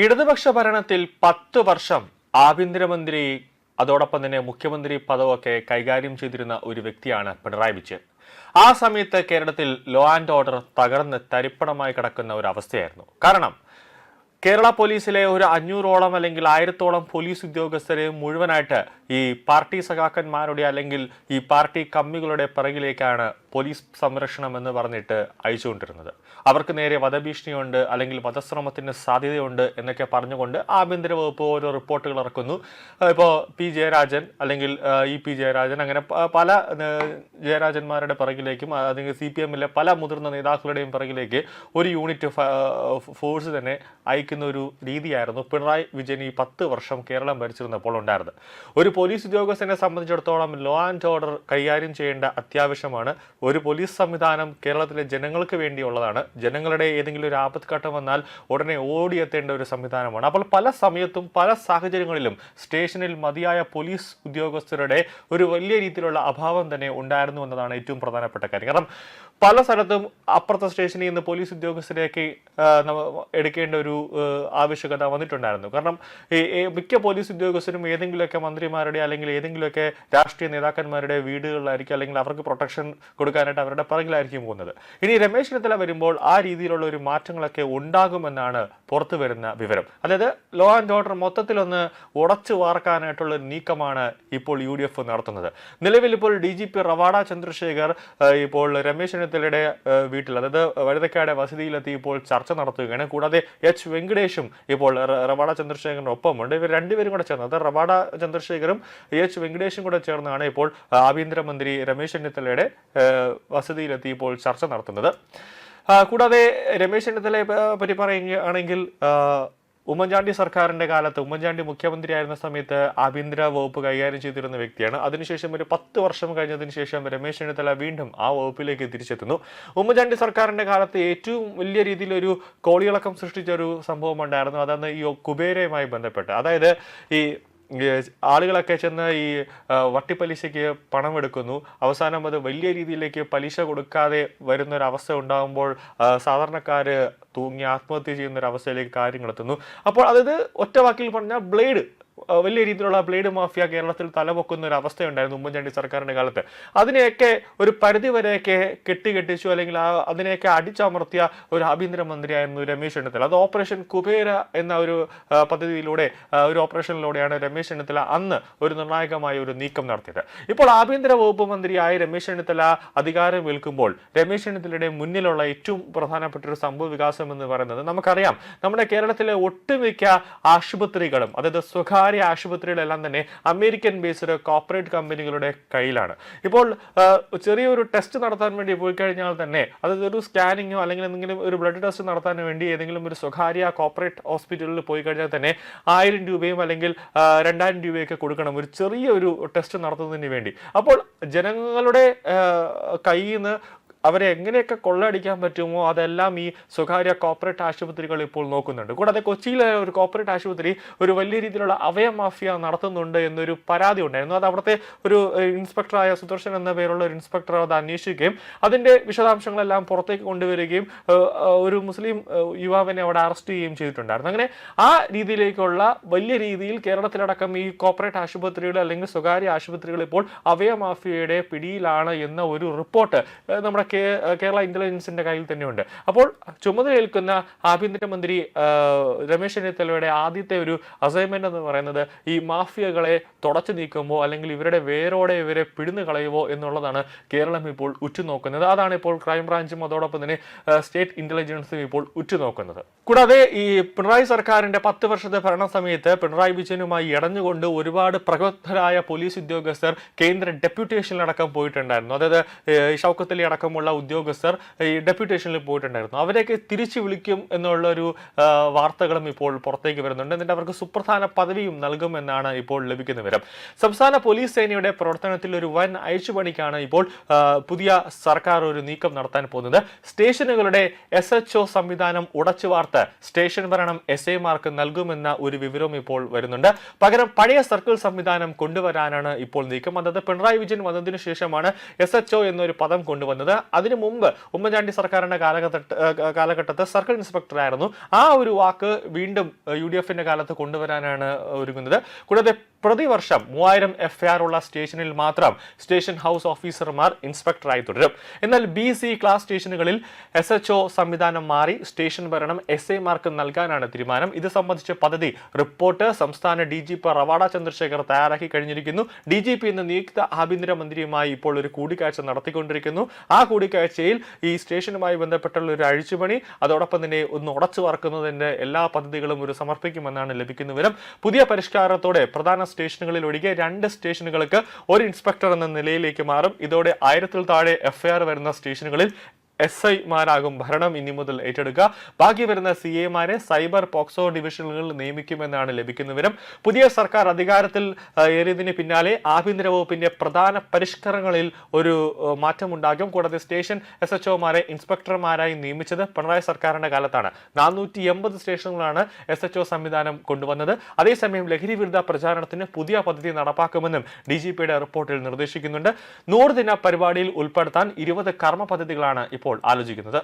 ഇടതുപക്ഷ ഭരണത്തിൽ 10 വർഷം ആഭ്യന്തരമന്ത്രി അതോടൊപ്പം തന്നെ മുഖ്യമന്ത്രി പദമൊക്കെ കൈകാര്യം ചെയ്തിരുന്ന ഒരു വ്യക്തിയാണ് പിണറായി വിജയൻ. ആ സമയത്ത് കേരളത്തിൽ ലോ ആൻഡ് ഓർഡർ തകർന്ന് തരിപ്പണമായി കിടക്കുന്ന ഒരു അവസ്ഥയായിരുന്നു. കാരണം കേരള പോലീസിലെ ഒരു 500ഓളം അല്ലെങ്കിൽ 1000ഓളം പോലീസ് ഉദ്യോഗസ്ഥരെ മുഴുവനായിട്ട് ഈ പാർട്ടി സഖാക്കന്മാരുടെ അല്ലെങ്കിൽ ഈ പാർട്ടി കമ്മികളുടെ പിറകിലേക്കാണ് പോലീസ് സംരക്ഷണം എന്ന് പറഞ്ഞിട്ട് അയച്ചുകൊണ്ടിരുന്നത്. അവർക്ക് നേരെ വധഭീഷണിയുണ്ട് അല്ലെങ്കിൽ വധശ്രമത്തിന് സാധ്യതയുണ്ട് എന്നൊക്കെ പറഞ്ഞുകൊണ്ട് ആഭ്യന്തര വകുപ്പ് ഓരോ റിപ്പോർട്ടുകൾ ഇറക്കുന്നു. ഇപ്പോൾ പി ജയരാജൻ അല്ലെങ്കിൽ പി ജയരാജൻ അങ്ങനെ പല ജയരാജന്മാരുടെ പിറകിലേക്കും അല്ലെങ്കിൽ CPM-ലെ പല മുതിർന്ന നേതാക്കളുടെയും പിറകിലേക്ക് ഒരു യൂണിറ്റ് ഫോഴ്സ് തന്നെ അയക്കുന്ന ഒരു രീതിയായിരുന്നു പിണറായി വിജയൻ ഈ 10 വർഷം കേരളം ഭരിച്ചിരുന്നപ്പോൾ ഉണ്ടായിരുന്നത്. ഒരു പോലീസ് ഉദ്യോഗസ്ഥനെ സംബന്ധിച്ചിടത്തോളം ലോ ആൻഡ് ഓർഡർ കൈകാര്യം ചെയ്യേണ്ട അത്യാവശ്യമാണ്. ഒരു പോലീസ് സംവിധാനം കേരളത്തിലെ ജനങ്ങൾക്ക് വേണ്ടിയുള്ളതാണ്. ജനങ്ങളുടെ ഏതെങ്കിലും ഒരു ആപത്ഘട്ടം വന്നാൽ ഉടനെ ഓടിയെത്തേണ്ട ഒരു സംവിധാനമാണ്. അപ്പോൾ പല സമയത്തും പല സാഹചര്യങ്ങളിലും സ്റ്റേഷനിൽ മതിയായ പോലീസ് ഉദ്യോഗസ്ഥരുടെ ഒരു വലിയ രീതിയിലുള്ള അഭാവം തന്നെ ഉണ്ടായിരുന്നു എന്നതാണ് ഏറ്റവും പ്രധാനപ്പെട്ട കാര്യം. കാരണം പല സ്ഥലത്തും അപ്പുറത്തെ സ്റ്റേഷനിൽ നിന്ന് പോലീസ് ഉദ്യോഗസ്ഥരെയൊക്കെ എടുക്കേണ്ട ഒരു ആവശ്യകത വന്നിട്ടുണ്ടായിരുന്നു. കാരണം മിക്ക പോലീസ് ഉദ്യോഗസ്ഥരും ഏതെങ്കിലുമൊക്കെ മന്ത്രിമാരുടെ അല്ലെങ്കിൽ ഏതെങ്കിലുമൊക്കെ രാഷ്ട്രീയ നേതാക്കന്മാരുടെ വീടുകളിലായിരിക്കും അല്ലെങ്കിൽ അവർക്ക് പ്രൊട്ടക്ഷൻ കൊടുക്കാനായിട്ട് അവരുടെ പിറകിലായിരിക്കും പോകുന്നത്. ഇനി രമേശ് ചെന്നിത്തല വരുമ്പോൾ ആ രീതിയിലുള്ള ഒരു മാറ്റങ്ങളൊക്കെ ഉണ്ടാകുമെന്നാണ് പുറത്തു വരുന്ന വിവരം. അതായത് ലോ ആൻഡ് ഓർഡർ മൊത്തത്തിലൊന്ന് ഉടച്ചു വാർക്കാനായിട്ടുള്ള നീക്കമാണ് ഇപ്പോൾ UDF നടത്തുന്നത്. നിലവിൽ ഇപ്പോൾ DGP റവാഡ ചന്ദ്രശേഖർ ഇപ്പോൾ രമേശ് ചെന്നിത്തലയുടെ വീട്ടിൽ അതായത് വഴുതക്കാട് വസതിയിലെത്തി ഇപ്പോൾ ചർച്ച നടത്തുകയാണ്. കൂടാതെ H വെങ്കടേഷും ഇപ്പോൾ റവാഡ ചന്ദ്രശേഖറിന് ഒപ്പമുണ്ട്. ഇവർ രണ്ടുപേരും കൂടെ ചേർന്ന് അതായത് റവാഡ ചന്ദ്രശേഖറും H വെങ്കടേഷും കൂടെ ചേർന്നാണ് ഇപ്പോൾ ആഭ്യന്തരമന്ത്രി രമേശ് ചെന്നിത്തലയുടെ വസതിയിലെത്തി ഇപ്പോൾ ചർച്ച നടത്തുന്നത്. കൂടാതെ രമേശ് ചെന്നിത്തലയെ പറ്റി പറയുകയാണെങ്കിൽ ഉമ്മൻചാണ്ടി സർക്കാരിന്റെ കാലത്ത് ഉമ്മൻചാണ്ടി മുഖ്യമന്ത്രിയായിരുന്ന സമയത്ത് ആഭ്യന്തര വകുപ്പ് കൈകാര്യം ചെയ്തിരുന്ന വ്യക്തിയാണ്. അതിനുശേഷം ഒരു 10 വർഷം കഴിഞ്ഞതിന് ശേഷം രമേശ് ചെന്നിത്തല വീണ്ടും ആ വകുപ്പിലേക്ക് തിരിച്ചെത്തുന്നു. ഉമ്മൻചാണ്ടി സർക്കാരിന്റെ കാലത്ത് ഏറ്റവും വലിയ രീതിയിലൊരു കോളിളക്കം സൃഷ്ടിച്ച ഒരു സംഭവം ഉണ്ടായിരുന്നു. അതാണ് ഈ കുബേരയുമായി ബന്ധപ്പെട്ട്. അതായത് ഈ ആളുകളൊക്കെ ചെന്ന് ഈ വട്ടിപ്പലിശയ്ക്ക് പണം എടുക്കുന്നു. അവസാനം അത് വലിയ രീതിയിലേക്ക് പലിശ കൊടുക്കാതെ വരുന്നൊരവസ്ഥ ഉണ്ടാകുമ്പോൾ സാധാരണക്കാർ തൂങ്ങി ആത്മഹത്യ ചെയ്യുന്നൊരവസ്ഥയിലേക്ക് കാര്യങ്ങൾ എത്തുന്നു. അപ്പോൾ അതായത് ഒറ്റ വാക്കിൽ പറഞ്ഞാൽ വലിയ രീതിയിലുള്ള ബ്ലേഡ് മാഫിയ കേരളത്തിൽ തലപൊക്കുന്ന ഒരു അവസ്ഥയുണ്ടായിരുന്നു ഉമ്മൻചാണ്ടി സർക്കാരിന്റെ കാലത്ത്. അതിനെയൊക്കെ ഒരു പരിധിവരെയൊക്കെ കെട്ടിച്ചു അല്ലെങ്കിൽ അതിനെയൊക്കെ അടിച്ചമർത്തിയ ഒരു ആഭ്യന്തരമന്ത്രിയായിരുന്നു രമേശ് ചെന്നിത്തല. അത് ഓപ്പറേഷൻ കുബേര എന്ന ഒരു പദ്ധതിയിലൂടെ ഒരു ഓപ്പറേഷനിലൂടെയാണ് രമേശ് ചെന്നിത്തല അന്ന് ഒരു നിർണായകമായ ഒരു നീക്കം നടത്തിയത്. ഇപ്പോൾ ആഭ്യന്തര വകുപ്പ് മന്ത്രിയായ രമേശ് ചെന്നിത്തല അധികാരം ഏൽക്കുമ്പോൾ രമേശ് ചെന്നിത്തലയുടെ മുന്നിലുള്ള ഏറ്റവും പ്രധാനപ്പെട്ട ഒരു സംഭവ വികാസം എന്ന് പറയുന്നത് നമുക്കറിയാം. നമ്മുടെ കേരളത്തിലെ ഒട്ടുമിക്ക ആശുപത്രികളും അതായത് സ്വകാര്യ ആശുപത്രികളെല്ലാം തന്നെ അമേരിക്കൻ ബേസ്ഡ് കോർപ്പറേറ്റ് കമ്പനികളുടെ കയ്യിലാണ്. ഇപ്പോൾ ചെറിയൊരു ടെസ്റ്റ് നടത്താൻ വേണ്ടി പോയി കഴിഞ്ഞാൽ തന്നെ അതായത് ഒരു സ്കാനിങ്ങോ അല്ലെങ്കിൽ എന്തെങ്കിലും ഒരു ബ്ലഡ് ടെസ്റ്റ് നടത്താൻ വേണ്ടി ഏതെങ്കിലും ഒരു സ്വകാര്യ കോർപ്പറേറ്റ് ഹോസ്പിറ്റലിൽ പോയി കഴിഞ്ഞാൽ തന്നെ 1000 രൂപയും അല്ലെങ്കിൽ 2000 രൂപയൊക്കെ കൊടുക്കണം ഒരു ചെറിയൊരു ടെസ്റ്റ് നടത്തുന്നതിന് വേണ്ടി. അപ്പോൾ ജനങ്ങളുടെ കയ്യിൽ നിന്ന് അവരെ എങ്ങനെയൊക്കെ കൊള്ളയടിക്കാൻ പറ്റുമോ അതെല്ലാം ഈ സ്വകാര്യ കോർപ്പറേറ്റ് ആശുപത്രികൾ ഇപ്പോൾ നോക്കുന്നുണ്ട്. കൂടാതെ കൊച്ചിയിലെ ഒരു കോർപ്പറേറ്റ് ആശുപത്രി ഒരു വലിയ രീതിയിലുള്ള അവയമാഫിയ നടത്തുന്നുണ്ട് എന്നൊരു പരാതി ഉണ്ടായിരുന്നു. അത് അവിടുത്തെ ഒരു ഇൻസ്പെക്ടറായ സുദർശൻ എന്ന പേരുള്ള ഒരു ഇൻസ്പെക്ടർ അത് അന്വേഷിക്കുകയും അതിൻ്റെ വിശദാംശങ്ങളെല്ലാം പുറത്തേക്ക് കൊണ്ടുവരികയും ഒരു മുസ്ലിം യുവാവിനെ അവിടെ അറസ്റ്റ് ചെയ്യുകയും ചെയ്തിട്ടുണ്ടായിരുന്നു. അങ്ങനെ ആ രീതിയിലേക്കുള്ള വലിയ രീതിയിൽ കേരളത്തിലടക്കം ഈ കോർപ്പറേറ്റ് ആശുപത്രികൾ അല്ലെങ്കിൽ സ്വകാര്യ ആശുപത്രികൾ ഇപ്പോൾ അവയമാഫിയയുടെ പിടിയിലാണ് എന്ന ഒരു റിപ്പോർട്ട് നമ്മുടെ കേരള ഇന്റലിജൻസിന്റെ കയ്യിൽ തന്നെയുണ്ട്. അപ്പോൾ ചുമതലയേൽക്കുന്ന ആഭ്യന്തരമന്ത്രി രമേശ് ചെന്നിത്തലയുടെ ആദ്യത്തെ ഒരു അസൈൻമെന്റ് എന്ന് പറയുന്നത് ഈ മാഫിയകളെ തുടച്ചു നീക്കുമോ അല്ലെങ്കിൽ ഇവരുടെ വേരോടെ ഇവരെ പിടിന്നു കളയുമോ എന്നുള്ളതാണ് കേരളം ഇപ്പോൾ ഉറ്റുനോക്കുന്നത്. അതാണ് ഇപ്പോൾ ക്രൈംബ്രാഞ്ചും അതോടൊപ്പം തന്നെ സ്റ്റേറ്റ് ഇന്റലിജൻസും ഇപ്പോൾ ഉറ്റുനോക്കുന്നത്. കൂടാതെ ഈ പിണറായി സർക്കാരിന്റെ 10 വർഷത്തെ ഭരണ സമയത്ത് പിണറായി വിജയനുമായി ഇടഞ്ഞുകൊണ്ട് ഒരുപാട് പ്രഗത്ഭരായ പോലീസ് ഉദ്യോഗസ്ഥർ കേന്ദ്ര ഡെപ്യൂട്ടേഷനിലടക്കം പോയിട്ടുണ്ടായിരുന്നു. അതായത് ഷൗക്കത്ത് അലി അടക്കമുള്ള ഉദ്യോഗസ്ഥർ ഈ ഡെപ്യൂട്ടേഷനിൽ പോയിട്ടുണ്ടായിരുന്നു. അവരെയൊക്കെ തിരിച്ചു വിളിക്കും എന്നുള്ള ഒരു വാർത്തകളും ഇപ്പോൾ പുറത്തേക്ക് വരുന്നുണ്ട്. എന്നിട്ട് അവർക്ക് സുപ്രധാന പദവിയും നൽകുമെന്നാണ് ഇപ്പോൾ ലഭിക്കുന്ന വിവരം. സംസ്ഥാന പോലീസ് സേനയുടെ പ്രവർത്തനത്തിൽ ഒരു വൻ അഴിച്ചുപണിക്കാണ് ഇപ്പോൾ പുതിയ സർക്കാർ ഒരു നീക്കം നടത്താൻ പോകുന്നത്. സ്റ്റേഷനുകളുടെ SHO സംവിധാനം ഉടച്ചു വാർത്ത് സ്റ്റേഷൻ ഭരണം SIമാർക്ക് നൽകുമെന്ന ഒരു വിവരവും ഇപ്പോൾ വരുന്നുണ്ട്. പകരം പഴയ സർക്കിൾ സംവിധാനം കൊണ്ടുവരാനാണ് ഇപ്പോൾ നീക്കം. അതായത് പിണറായി വിജയൻ വന്നതിനു ശേഷമാണ് SHO എന്നൊരു പദം കൊണ്ടുവന്നത്. അതിനു മുമ്പ് ഉമ്മൻചാണ്ടി സർക്കാരിന്റെ കാലഘട്ടത്തിൽ സർക്കിൾ ഇൻസ്പെക്ടറായിരുന്നു. ആ ഒരു വാക്ക് വീണ്ടും UDF-ന്റെ കാലത്ത് കൊണ്ടുവരാനാണ് ഒരുങ്ങുന്നത്. കൂടാതെ പ്രതിവർഷം 3000 FIR ഉള്ള സ്റ്റേഷനിൽ മാത്രം സ്റ്റേഷൻ ഹൗസ് ഓഫീസർമാർ ഇൻസ്പെക്ടറായി തുടരും. എന്നാൽ BC ക്ലാസ് സ്റ്റേഷനുകളിൽ SHO സംവിധാനം മാറി സ്റ്റേഷൻ ഭരണം SI-മാർക്ക് നൽകാനാണ് തീരുമാനം. ഇത് സംബന്ധിച്ച പദ്ധതി റിപ്പോർട്ട് സംസ്ഥാന DGP റവാഡ ചന്ദ്രശേഖർ തയ്യാറാക്കി കഴിഞ്ഞിരിക്കുന്നു. DGP എന്ന നിയുക്ത ആഭ്യന്തരമന്ത്രിയുമായി ഇപ്പോൾ ഒരു കൂടിക്കാഴ്ച നടത്തിക്കൊണ്ടിരിക്കുന്നു. ആ കൂടിക്കാഴ്ചയിൽ ഈ സ്റ്റേഷനുമായി ബന്ധപ്പെട്ടുള്ള ഒരു അഴിച്ചുപണി, അതോടൊപ്പം തന്നെ ഒന്ന് ഉടച്ചു വാർക്കുന്നതിന്റെ എല്ലാ പദ്ധതികളും ഒരു സമർപ്പിക്കുമെന്നാണ് ലഭിക്കുന്ന വിവരം. പുതിയ പരിഷ്കാരത്തോടെ പ്രധാന സ്റ്റേഷനുകളിൽ ഒഴികെ 2 സ്റ്റേഷനുകൾക്ക് ഒരു ഇൻസ്പെക്ടർ എന്ന നിലയിലേക്ക് മാറും. ഇതോടെ 1000-ൽ താഴെ FIR വരുന്ന സ്റ്റേഷനുകളിൽ SI-മാരാകും ഭരണം ഇനി മുതൽ ഏറ്റെടുക്കുക. ബാക്കി വരുന്ന CA-മാരെ സൈബർ പോക്സോ ഡിവിഷനുകളിൽ നിയമിക്കുമെന്നാണ് ലഭിക്കുന്ന വിവരം. പുതിയ സർക്കാർ അധികാരത്തിൽ ഏറിയതിന് പിന്നാലെ ആഭ്യന്തര വകുപ്പിന്റെ പ്രധാന പരിഷ്കരണങ്ങളിൽ ഒരു മാറ്റമുണ്ടാകും. കൂടാതെ സ്റ്റേഷൻ SHO-മാരെ ഇൻസ്പെക്ടർമാരായി നിയമിച്ചത് പിണറായി സർക്കാരിന്റെ കാലത്താണ്. 480 സ്റ്റേഷനുകളാണ് SHO സംവിധാനം കൊണ്ടുവന്നത്. അതേസമയം ലഹരി വിരുദ്ധ പ്രചാരണത്തിന് പുതിയ പദ്ധതി നടപ്പാക്കുമെന്നും DGP-യുടെ റിപ്പോർട്ടിൽ നിർദ്ദേശിക്കുന്നുണ്ട്. 100 ദിന പരിപാടിയിൽ ഉൾപ്പെടുത്താൻ 20 കർമ്മ പദ്ധതികളാണ് ഇപ്പോൾ ആലോചിക്കുന്നത്.